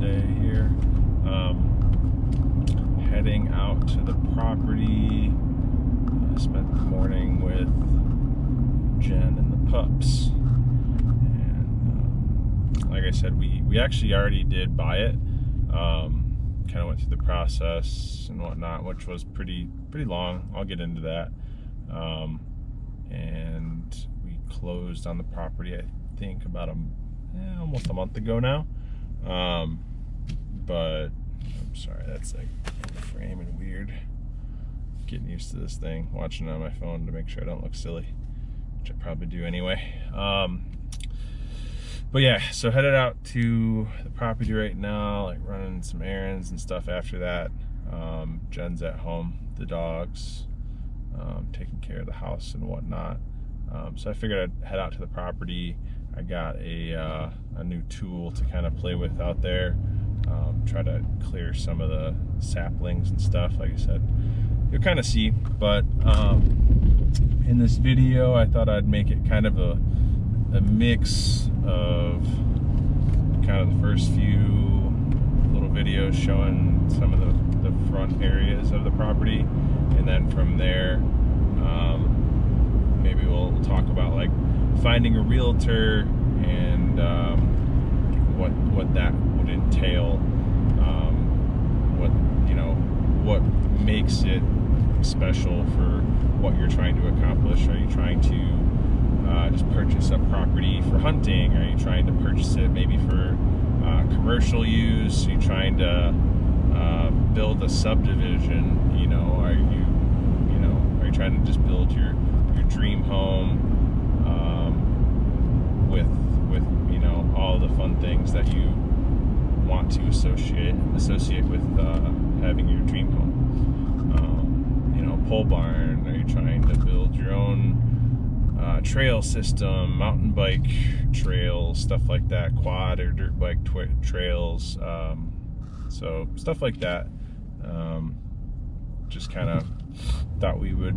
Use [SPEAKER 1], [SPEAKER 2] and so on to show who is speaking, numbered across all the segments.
[SPEAKER 1] Monday here. Heading out to the property. Spent the morning with Jen and the pups. And like I said, we actually already did buy it. Kind of went through the process and whatnot, which was pretty long. I'll get into that. And we closed on the property, I think, about almost a month ago now. But I'm sorry, that's like in the frame and weird. Getting used to this thing, watching it on my phone to make sure I don't look silly, which I probably do anyway. But yeah, so headed out to the property right now, like running some errands and stuff after that. Jen's at home, the dogs, taking care of the house and whatnot. So I figured I'd head out to the property. I got a new tool to kind of play with out there. Try to clear some of the saplings and stuff. Like I said, you'll kind of see, but in this video I thought I'd make it kind of a mix of kind of the first few little videos showing some of the front areas of the property, and then from there maybe we'll talk about like finding a realtor and what that would entail, what makes it special for what you're trying to accomplish. Are you trying to just purchase a property for hunting? Are you trying to purchase it maybe for commercial use? Are you trying to build a subdivision? Are you trying to just build your dream home with all the fun things that you want to associate with having your dream home? Pole barn. Are you trying to build your own trail system, mountain bike trails, stuff like that, quad or dirt bike trails, so stuff like that. Just kind of thought we would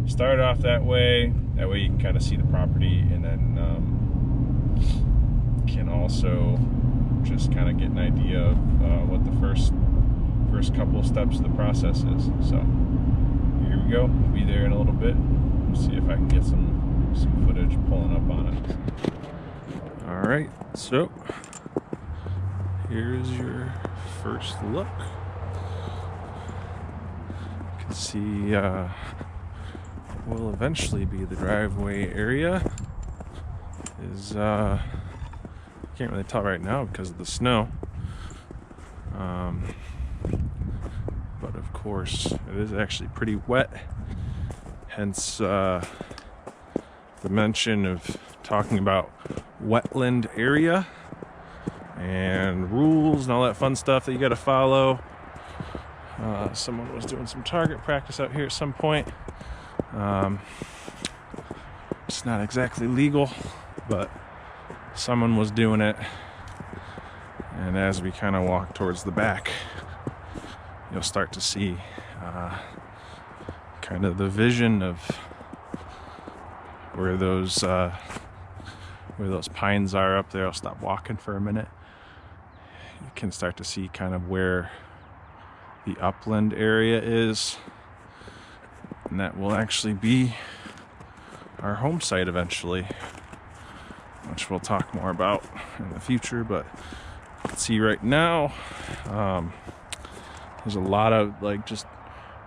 [SPEAKER 1] start off that way you can kind of see the property, and then can also just kind of get an idea of what the first couple of steps of the process is. So here we go. We'll be there in a little bit. We'll see if I can get some footage pulling up on it. All right, so here's your first look. You can see will eventually be the driveway area. Can't really tell right now because of the snow. But of course, it is actually pretty wet. Hence the mention of talking about wetland area and rules and all that fun stuff that you got to follow. Someone was doing some target practice out here at some point. It's not exactly legal, but someone was doing it. And as we kind of walk towards the back, you'll start to see kind of the vision of where those pines are up there. I'll stop walking for a minute. You can start to see kind of where the upland area is, and that will actually be our home site eventually, which we'll talk more about in the future. But you can see right now there's a lot of like just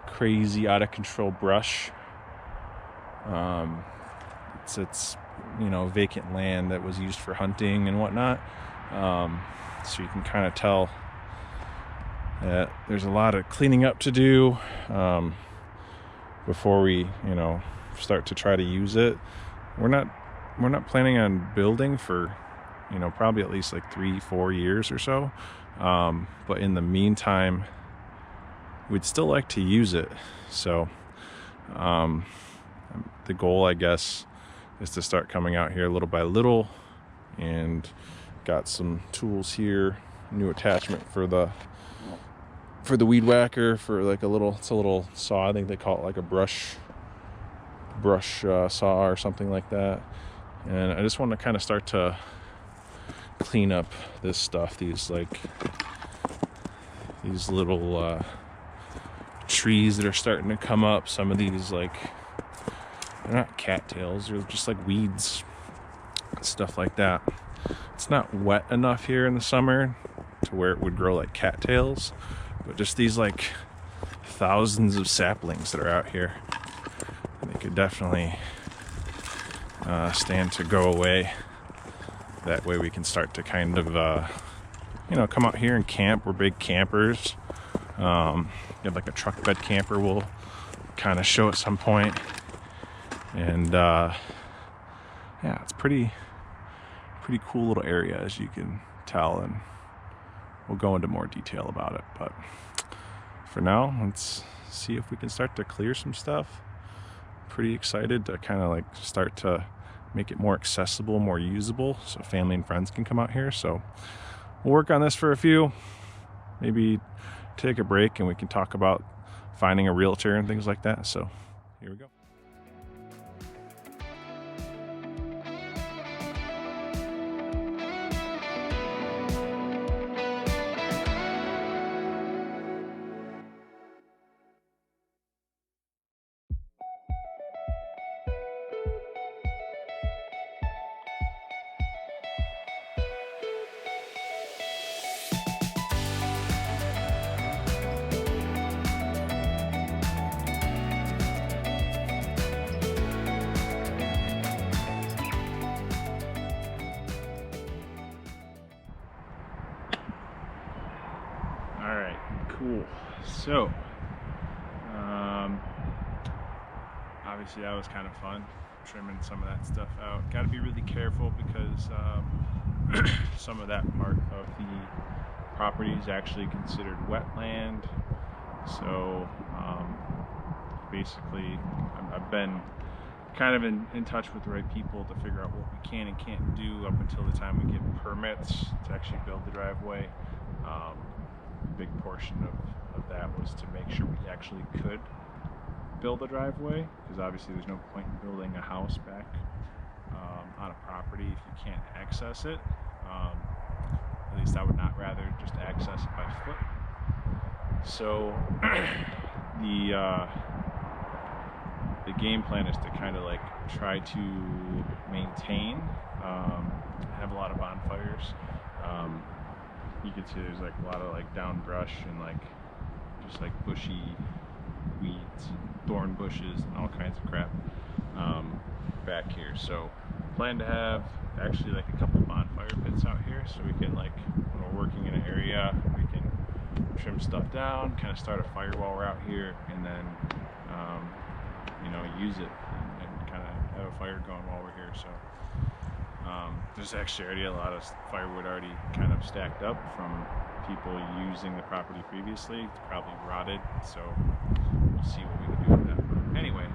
[SPEAKER 1] crazy out of control brush. It's vacant land that was used for hunting and whatnot, so you can kind of tell that there's a lot of cleaning up to do before we start to try to use it. We're not planning on building for probably at least like 3-4 years or so, but in the meantime we'd still like to use it. So the goal, I guess, is to start coming out here little by little, and got some tools here, new attachment for the weed whacker, for like it's a little saw. I think they call it like a brush saw or something like that. And I just want to kind of start to clean up this stuff, these like these little trees that are starting to come up. Some of these, like, they're not cattails, they're just like weeds, stuff like that. It's not wet enough here in the summer to where it would grow like cattails, but just these like thousands of saplings that are out here, they could definitely stand to go away. That way we can start to kind of come out here and camp. We're big campers. You have like a truck bed camper we'll kind of show at some point. And yeah, it's pretty cool little area, as you can tell, and we'll go into more detail about it. But for now, let's see if we can start to clear some stuff. Pretty excited to kind of like start to make it more accessible, more usable, so family and friends can come out here. So we'll work on this for a few, maybe take a break, and we can talk about finding a realtor and things like that. So here we go. Alright, cool. So, obviously that was kind of fun, trimming some of that stuff out. Got to be really careful because some of that part of the property is actually considered wetland. So, basically, I've been kind of in touch with the right people to figure out what we can and can't do up until the time we get permits to actually build the driveway. A big portion of that was to make sure we actually could build a driveway, because obviously there's no point in building a house back on a property if you can't access it. At least I would not rather just access it by foot. So the game plan is to kind of like try to maintain, have a lot of bonfires. You can see there's like a lot of like down brush and like just like bushy weeds, thorn bushes, and all kinds of crap back here. So plan to have actually like a couple bonfire pits out here, so we can, like, when we're working in an area, we can trim stuff down, kind of start a fire while we're out here, and then use it and kind of have a fire going while we're here. So there's actually already a lot of firewood already kind of stacked up from people using the property previously. It's probably rotted, so we'll see what we can do with that. But anyway,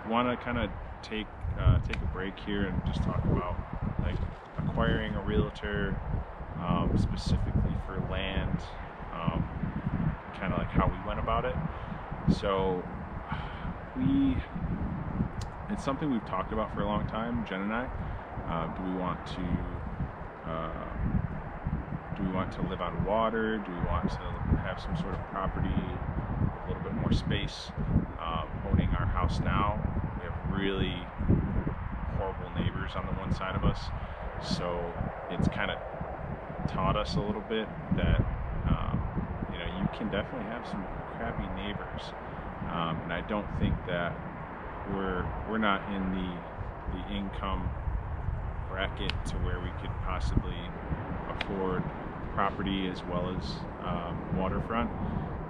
[SPEAKER 1] want to kind of take a break here and just talk about like acquiring a realtor, specifically for land, kind of like how we went about it. So it's something we've talked about for a long time, Jen and I. Do we want to live on water? Do we want to have some sort of property, a little bit more space? Owning our house now, we have really horrible neighbors on the one side of us, so it's kind of taught us a little bit that you can definitely have some crappy neighbors, and I don't think that we're not in the income bracket to where we could possibly afford property as well as waterfront.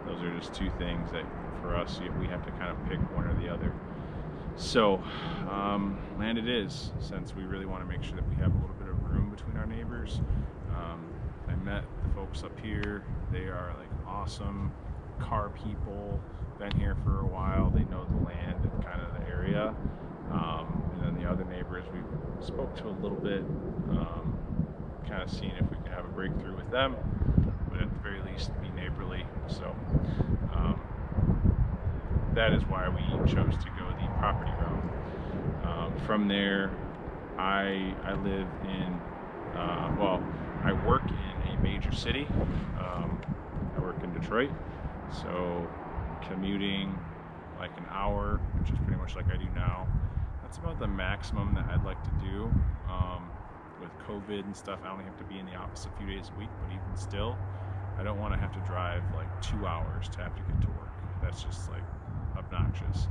[SPEAKER 1] Those are just two things that for us we have to kind of pick one or the other. So land it is, since we really want to make sure that we have a little bit of room between our neighbors. I met the folks up here. They are like awesome car people, been here for a while, they know the land and kind of the area, and then the other neighbors we spoke to a little bit, kind of seeing if we could have a breakthrough with them, but at the very least be neighborly. So that is why we chose to go the property route. From there, I live in I work in a major city. I work in Detroit, so commuting like an hour, which is pretty much like I do now. That's about the maximum that I'd like to do. With COVID and stuff, I only have to be in the office a few days a week, but even still, I don't want to have to drive like 2 hours to have to get to work. That's just like obnoxious.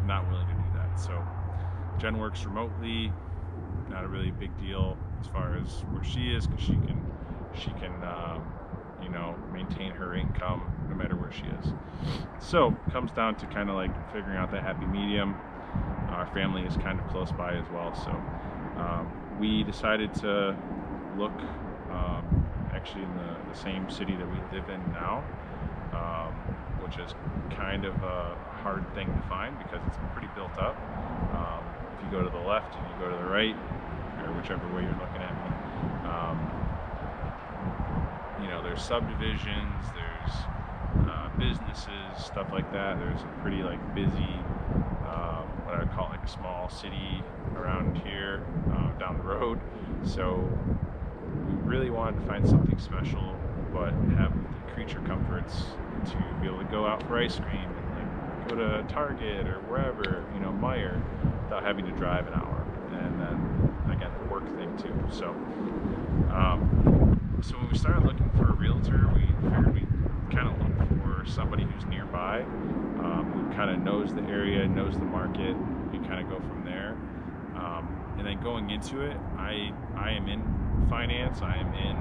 [SPEAKER 1] Not willing to do that. So Jen works remotely, not a really big deal as far as where she is, because she can you know, maintain her income no matter where she is. So it comes down to kind of like figuring out that happy medium. Our family is kind of close by as well, so we decided to look actually in the same city that we live in now, which is kind of a hard thing to find because it's pretty built up. If you go to the left and you go to the right, or whichever way you're looking at me, you know, there's subdivisions, there's businesses, stuff like that. There's a pretty like busy, what I would call like a small city around here, down the road. So we really wanted to find something special, but have the creature comforts to be able to go out for ice cream and like go to Target or wherever, you know, Meijer, without having to drive an hour. And then again, the work thing too. So so when we started looking for a realtor, we figured we'd kind of look for somebody who's nearby, who kind of knows the area, knows the market, and kind of go from there. And then going into it, I am in finance. I am in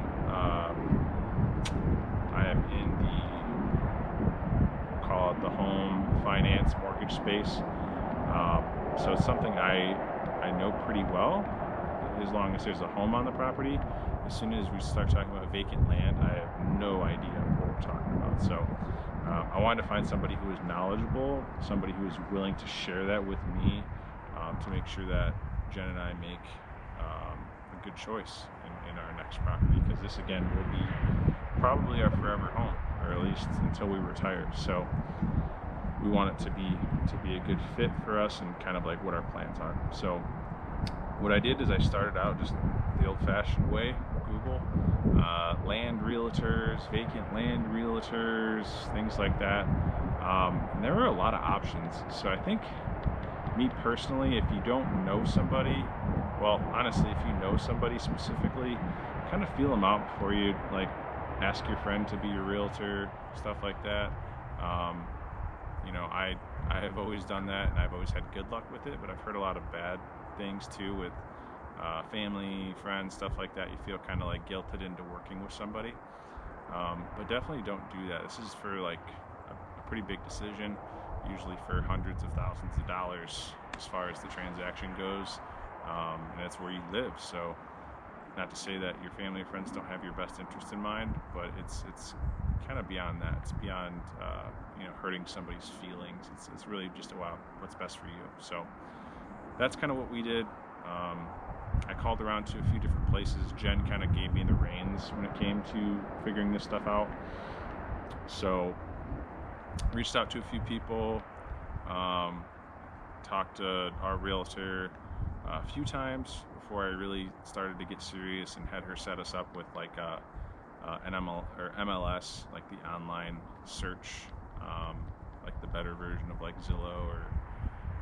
[SPEAKER 1] the, call it the home finance mortgage space. So it's something I know pretty well, as long as there's a home on the property. As soon as we start talking about vacant land, I have no idea what we're talking about. So I wanted to find somebody who is knowledgeable, somebody who is willing to share that with me, to make sure that Jen and I make a good choice in our next property, because this again will be probably our forever home, or at least until we retire. So we want it to be a good fit for us and kind of like what our plans are. So what I did is I started out just the old-fashioned way, Google, land realtors, vacant land realtors, things like that. And there were a lot of options. So I think, me personally, if you don't know somebody, well, honestly, if you know somebody specifically, kind of feel them out before you like ask your friend to be your realtor, stuff like that. You know, I have always done that, and I've always had good luck with it, but I've heard a lot of bad things too with family, friends, stuff like that. You feel kind of like guilted into working with somebody, but definitely don't do that. This is for like a pretty big decision, usually for hundreds of thousands of dollars as far as the transaction goes, and that's where you live. So not to say that your family or friends don't have your best interest in mind, but it's kind of beyond that. It's beyond you know, hurting somebody's feelings. It's really just about what's best for you. So that's kind of what we did. I called around to a few different places. Jen kind of gave me the reins when it came to figuring this stuff out. So reached out to a few people, talked to our realtor a few times before I really started to get serious and had her set us up with like an MLS, like the online search, like the better version of like Zillow or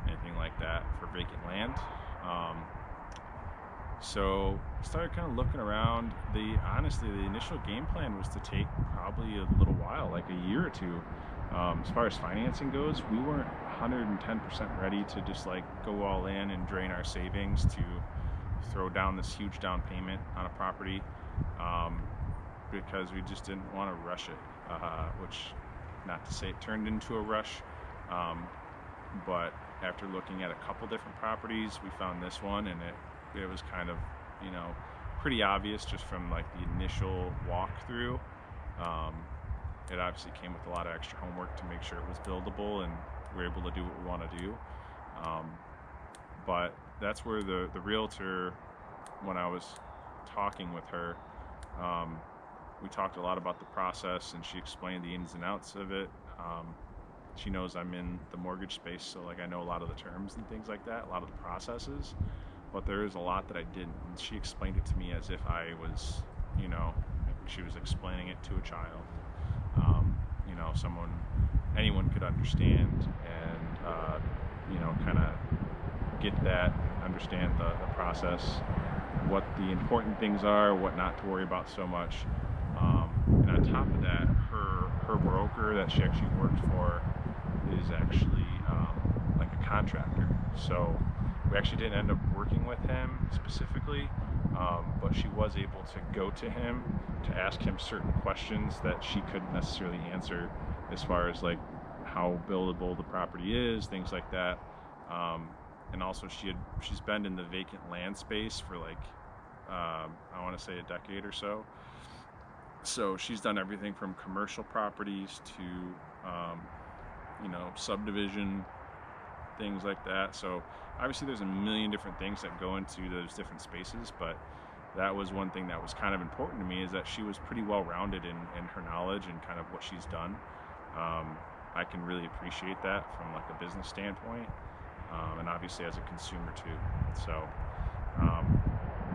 [SPEAKER 1] anything like that for vacant land. So started kind of looking around. Honestly, the initial game plan was to take probably a little while, like a year or two. As far as financing goes, we weren't 110% ready to just like go all in and drain our savings to throw down this huge down payment on a property, because we just didn't want to rush it, which, not to say it turned into a rush, but after looking at a couple different properties, we found this one, and it was kind of, you know, pretty obvious just from like the initial walkthrough. It obviously came with a lot of extra homework to make sure it was buildable and we're able to do what we want to do. But that's where the realtor, when I was talking with her, we talked a lot about the process, and she explained the ins and outs of it. She knows I'm in the mortgage space, so like I know a lot of the terms and things like that, a lot of the processes, but there is a lot that I didn't. And she explained it to me as if I was, you know, she was explaining it to a child. You know, anyone could understand and you know, kind of get that, understand the process, what the important things are, what not to worry about so much. And on top of that, her broker that she actually worked for is actually like a contractor. So we actually didn't end up working with him specifically, but she was able to go to him to ask him certain questions that she couldn't necessarily answer, as far as like how buildable the property is, things like that. And also she's been in the vacant land space for like I want to say a decade or so. So she's done everything from commercial properties to you know, subdivision, things like that. So obviously there's a million different things that go into those different spaces, but that was one thing that was kind of important to me, is that she was pretty well rounded in her knowledge and kind of what she's done. I can really appreciate that from like a business standpoint, and obviously as a consumer too. So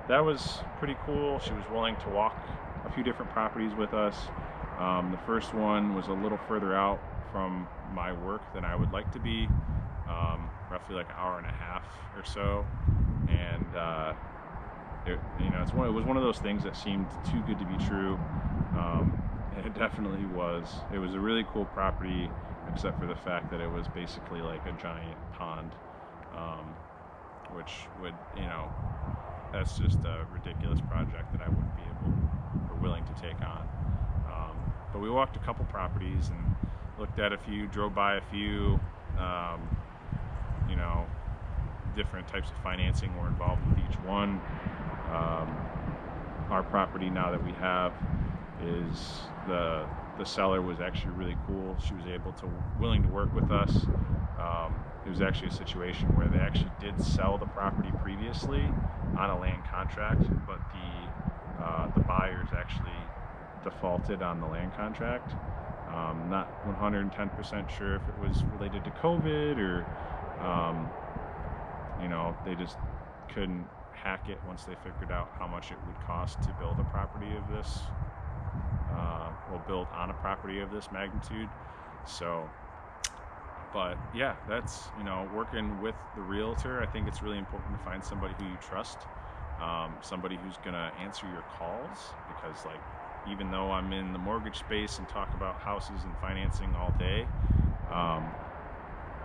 [SPEAKER 1] that was pretty cool. She was willing to walk a few different properties with us. The first one was a little further out from my work than I would like to be, roughly like an hour and a half or so, and you know, it was one of those things that seemed too good to be true. And it definitely was. It was a really cool property, except for the fact that it was basically like a giant pond, which would, you know, that's just a ridiculous project that I wouldn't be able or willing to take on. But we walked a couple properties and looked at a few, drove by a few. You know, different types of financing were involved with each one. Our property now that we have is the seller was actually really cool. She was willing to work with us. It was actually a situation where they actually did sell the property previously on a land contract, but the buyers actually defaulted on the land contract. Not 110% sure if it was related to COVID or you know, they just couldn't hack it once they figured out how much it would cost to build a property of this, build on a property of this magnitude. So, but yeah, that's, you know, working with the realtor, I think it's really important to find somebody who you trust, somebody who's gonna answer your calls, because like, even though I'm in the mortgage space and talk about houses and financing all day,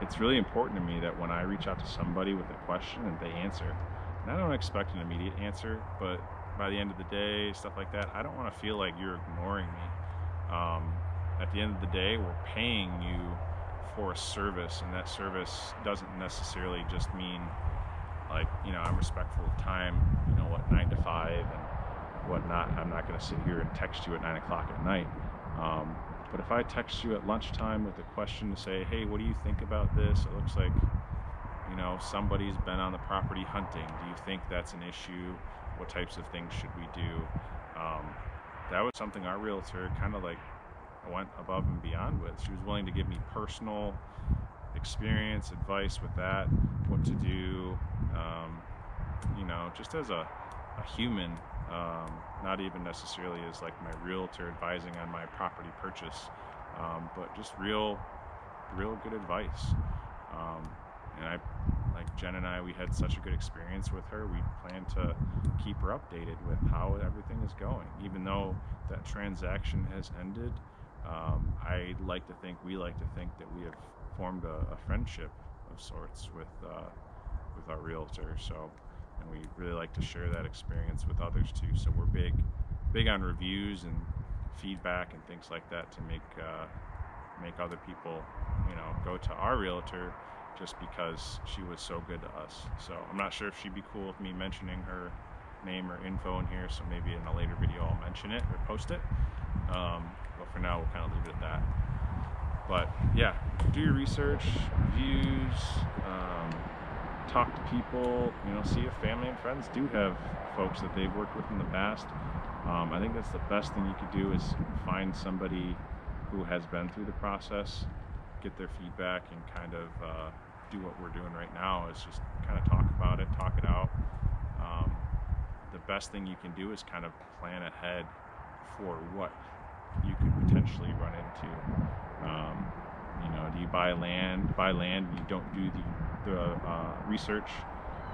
[SPEAKER 1] it's really important to me that when I reach out to somebody with a question and they answer, and I don't expect an immediate answer, but by the end of the day, stuff like that, I don't want to feel like you're ignoring me. At the end of the day, we're paying you for a service, and that service doesn't necessarily just mean like, you know, I'm respectful of time, you know, what, 9 to 5 and whatnot. I'm not going to sit here and text you at 9 o'clock at night. But if I text you at lunchtime with a question to say, hey, what do you think about this? It looks like, you know, somebody's been on the property hunting. Do you think that's an issue? What types of things should we do? That was something our realtor kind of like went above and beyond with. She was willing to give me personal experience, advice with that, what to do, you know, just as a human, not even necessarily as like my realtor advising on my property purchase, but just real good advice. And like Jen and I, we had such a good experience with her. We plan to keep her updated with how everything is going, even though that transaction has ended. We like to think that we have formed a friendship of sorts with our realtor. So, and we really like to share that experience with others too. So we're big on reviews and feedback and things like that to make other people, you know, go to our realtor just because she was so good to us. So I'm not sure if she'd be cool with me mentioning her name or info in here, so maybe in a later video I'll mention it or post it. But for now, we'll kind of leave it at that. But yeah, do your research, reviews, talk to people, you know, see if family and friends do have folks that they've worked with in the past. I think that's the best thing you could do, is find somebody who has been through the process, get their feedback, and kind of do what we're doing right now, is just kind of talk about it, talk it out. The best thing you can do is kind of plan ahead for what you could potentially run into. You know, do you buy land and you don't do the research,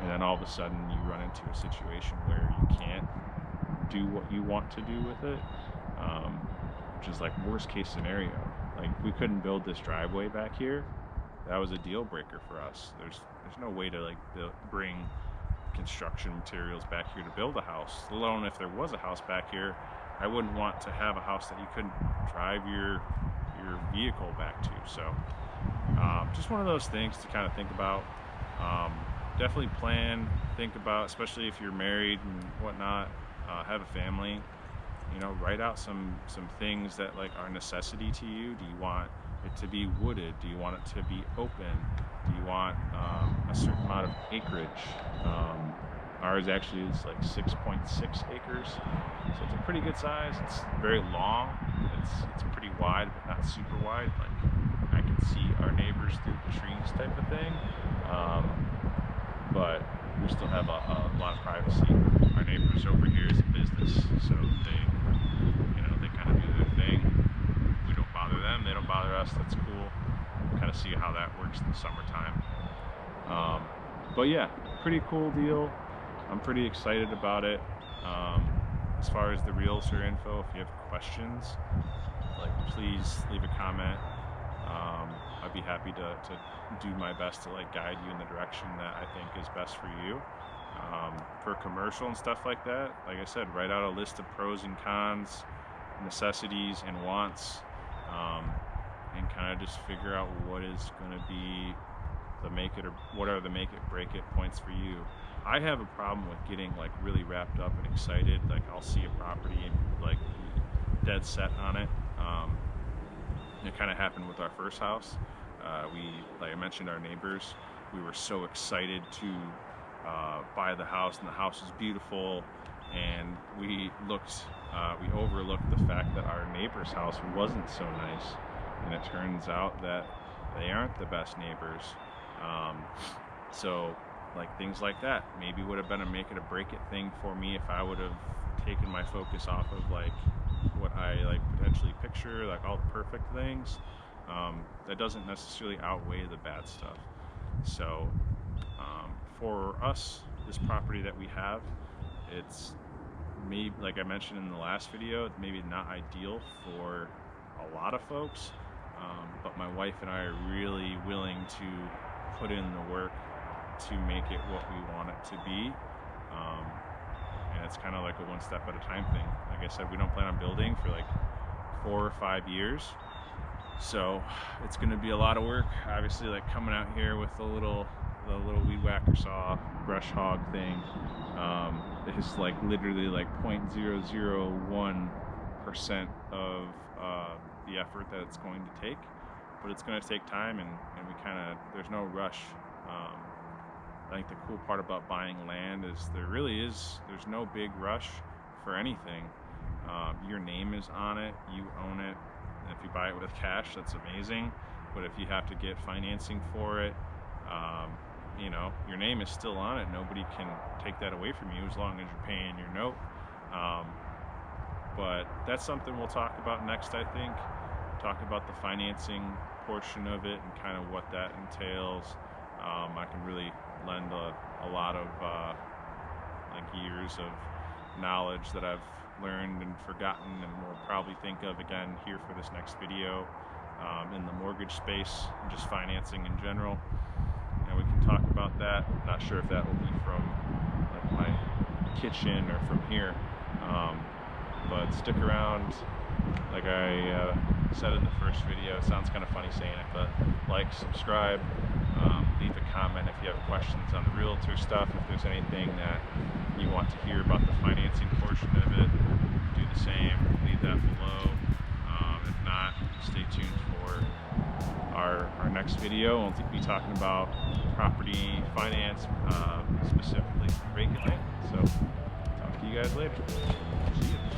[SPEAKER 1] and then all of a sudden you run into a situation where you can't do what you want to do with it, which is like worst case scenario. Like if we couldn't build this driveway back here, that was a deal breaker for us. There's no way to like bring construction materials back here to build a house, let alone if there was a house back here. I wouldn't want to have a house that you couldn't drive your vehicle back to. So just one of those things to kind of think about. Definitely plan, think about, especially if you're married and whatnot, have a family, you know, write out some things that like are necessity to you. Do you want it to be wooded? Do you want it to be open? Do you want a certain amount of acreage? Ours actually is like 6.6 acres, so it's a pretty good size. It's very long. It's pretty wide, but not super wide. Like I can see our neighbors through the trees, type of thing. But we still have a lot of privacy. Our neighbors over here is a business, so they kind of do their thing. We don't bother them, they don't bother us. That's cool. Kind of see how that works in the summertime. But yeah, pretty cool deal. I'm pretty excited about it. As far as the Realtor info, if you have questions, like please leave a comment. I'd be happy to do my best to like guide you in the direction that I think is best for you. For commercial and stuff like that, like I said, write out a list of pros and cons, necessities and wants, and kind of just figure out what is going to be the make it, or what are the make it break it points for you. I have a problem with getting like really wrapped up and excited. Like I'll see a property and like dead set on it. It kind of happened with our first house. Like I mentioned, our neighbors, we were so excited to buy the house, and the house was beautiful, and we overlooked the fact that our neighbor's house wasn't so nice, and it turns out that they aren't the best neighbors. So like things like that maybe would have been a make it or break it thing for me if I would have taken my focus off of like what I like potentially picture, like all the perfect things. That doesn't necessarily outweigh the bad stuff. So for us, this property that we have, it's maybe, like I mentioned in the last video, maybe not ideal for a lot of folks, but my wife and I are really willing to put in the work to make it what we want it to be. And it's kind of like a one step at a time thing. Like I said, we don't plan on building for like 4 or 5 years, so it's going to be a lot of work. Obviously, like coming out here with the little weed whacker saw brush hog thing, is like literally like 0.001% of the effort that it's going to take, but it's going to take time, and we kind of, there's no rush. I think the cool part about buying land is there's no big rush for anything. Your name is on it, you own it, and if you buy it with cash, that's amazing. But if you have to get financing for it, you know, your name is still on it. Nobody can take that away from you as long as you're paying your note. But that's something we'll talk about next, I think. Talk about the financing portion of it and kind of what that entails. I can really lend a lot of like years of knowledge that I've learned and forgotten, and will probably think of again here for this next video, in the mortgage space and just financing in general. And we can talk about that. I'm not sure if that will be from like my kitchen or from here, but stick around. Like I said in the first video, it sounds kind of funny saying it, but like, subscribe, leave a comment if you have questions on the Realtor stuff. If there's anything that you want to hear about the financing portion of it, do the same, leave that below. If not, stay tuned for our next video. We'll be talking about property finance, specifically vacant land. So talk to you guys later. See you.